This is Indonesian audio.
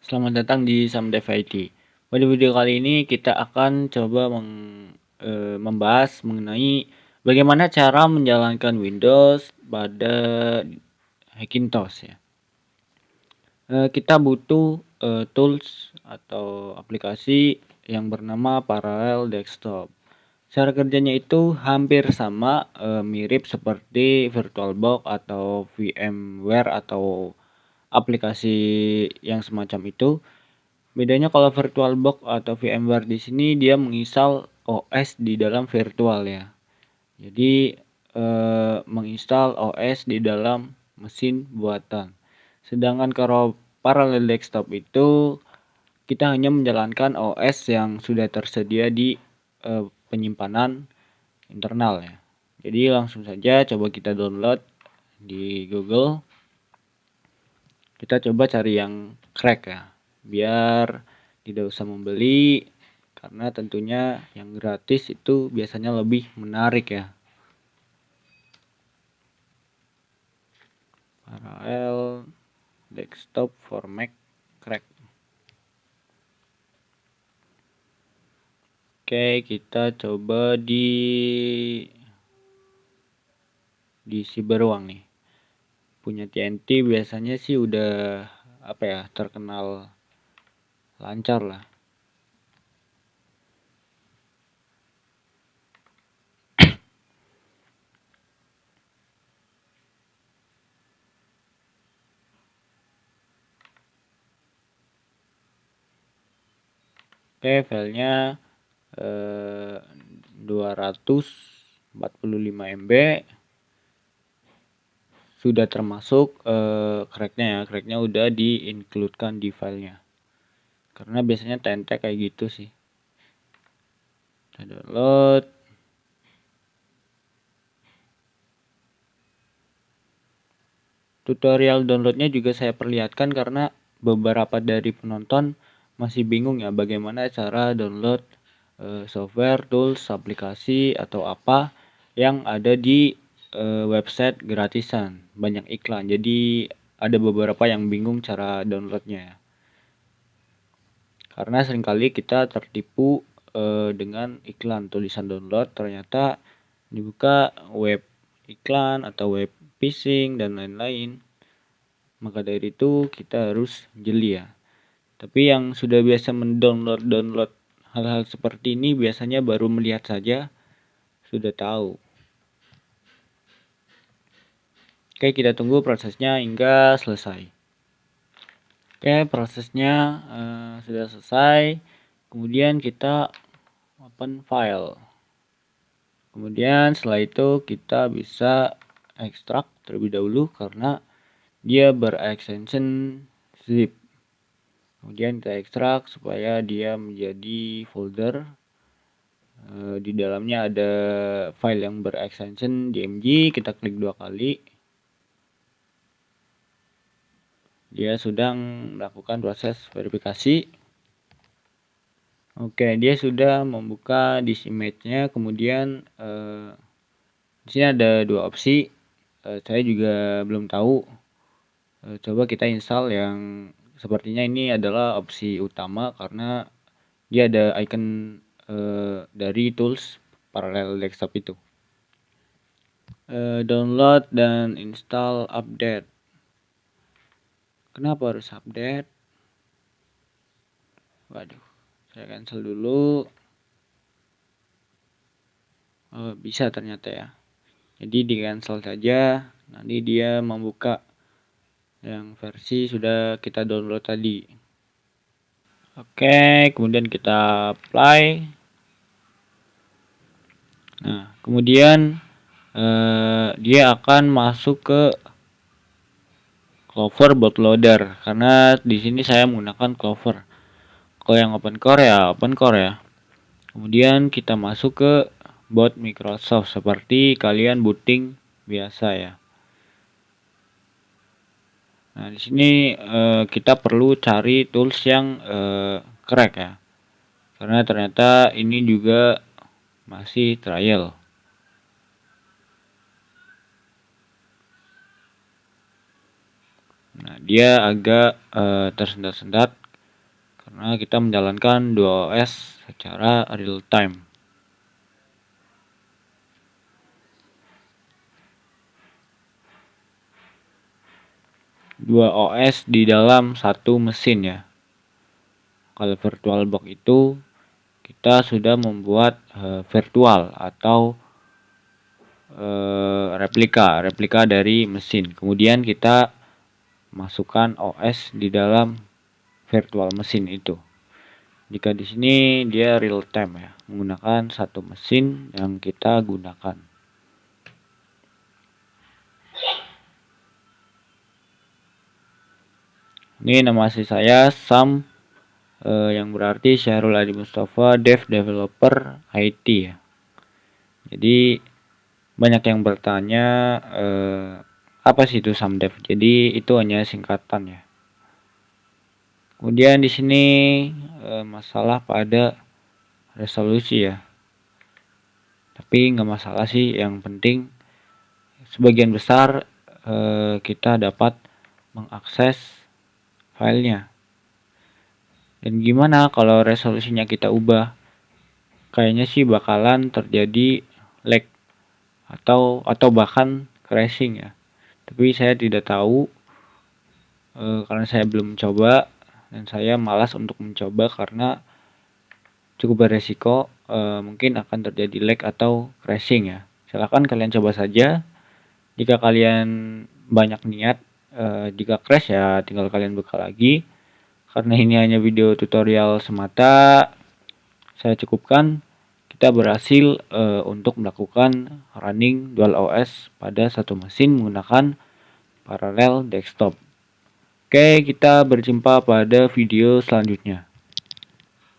Selamat datang di Samdev IT. Pada video kali ini kita akan coba membahas mengenai bagaimana cara menjalankan Windows pada Hackintosh ya. Kita butuh tools atau aplikasi yang bernama Parallel Desktop. Cara kerjanya itu hampir sama, mirip seperti VirtualBox atau VMware atau aplikasi yang semacam itu. Bedanya kalau VirtualBox atau VMware di sini dia menginstal OS di dalam virtual ya. Jadi menginstal OS di dalam mesin buatan. Sedangkan kalau Parallel Desktop itu kita hanya menjalankan OS yang sudah tersedia di penyimpanan internal ya. Jadi langsung saja coba kita download di Google. Kita coba cari yang crack ya, biar tidak usah membeli, karena tentunya yang gratis itu biasanya lebih menarik ya. Parallel Desktop for Mac crack. Oke, kita coba di si beruang nih. Punya TNT biasanya sih udah terkenal lancar lah. Oke, filenya 245 MB, sudah termasuk cracknya ya. Cracknya udah di-includekan di filenya, karena biasanya TNT kayak gitu sih. Kita download. Tutorial downloadnya juga saya perlihatkan karena beberapa dari penonton masih bingung ya bagaimana cara download software, tools, aplikasi atau apa yang ada di website gratisan. Banyak iklan, jadi ada beberapa yang bingung cara downloadnya. Karena seringkali kita tertipu dengan iklan tulisan download, ternyata dibuka web iklan atau web phishing dan lain-lain. Maka dari itu kita harus jeli ya. Tapi yang sudah biasa mendownload hal-hal seperti ini biasanya baru melihat saja sudah tahu. Oke, kita tunggu prosesnya hingga selesai. Oke, prosesnya sudah selesai. Kemudian kita open file. Kemudian setelah itu kita bisa ekstrak terlebih dahulu karena dia berextension zip. Kemudian kita ekstrak supaya dia menjadi folder. Di dalamnya ada file yang berextension DMG. Kita klik 2 kali. Dia sedang melakukan proses verifikasi. Oke, dia sudah membuka disk image-nya. Kemudian di sini ada 2 opsi. Saya juga belum tahu. Coba kita install yang sepertinya ini adalah opsi utama karena dia ada icon dari tools Parallel Desktop itu. Download dan install update. Kenapa harus update? Waduh, saya cancel dulu. Bisa ternyata ya. Jadi di cancel saja, nanti dia membuka yang versi sudah kita download tadi. Oke, kemudian kita apply. Nah, kemudian dia akan masuk ke Clover bootloader karena di sini saya menggunakan Clover. Kalau yang open core ya. Kemudian kita masuk ke boot Microsoft seperti kalian booting biasa ya. Nah, di sini kita perlu cari tools yang crack ya. Karena ternyata ini juga masih trial. Nah, dia agak tersendat-sendat karena kita menjalankan 2OS secara real time. Dua OS di dalam satu mesin ya. Kalau VirtualBox itu kita sudah membuat virtual atau replika dari mesin. Kemudian kita masukkan OS di dalam virtual mesin itu. Jika di sini dia real time ya, menggunakan satu mesin yang kita gunakan. Ini nama asli saya Sam, yang berarti Syahrul Adi Mustafa, Dev Developer IT ya. Jadi banyak yang bertanya apa sih itu SamDev? Jadi itu hanya singkatan ya. Kemudian di sini masalah pada resolusi ya. Tapi nggak masalah sih, yang penting sebagian besar kita dapat mengakses filenya. Dan gimana kalau resolusinya kita ubah? Kayaknya sih bakalan terjadi lag atau bahkan crashing ya. Tapi saya tidak tahu karena saya belum coba dan saya malas untuk mencoba karena cukup beresiko mungkin akan terjadi lag atau crashing ya. Silahkan kalian coba saja. Jika kalian banyak niat, jika crash ya tinggal kalian buka lagi. Karena ini hanya video tutorial semata, saya cukupkan kita berhasil untuk melakukan running dual OS pada satu mesin menggunakan paralel desktop. Oke, kita berjumpa pada video selanjutnya.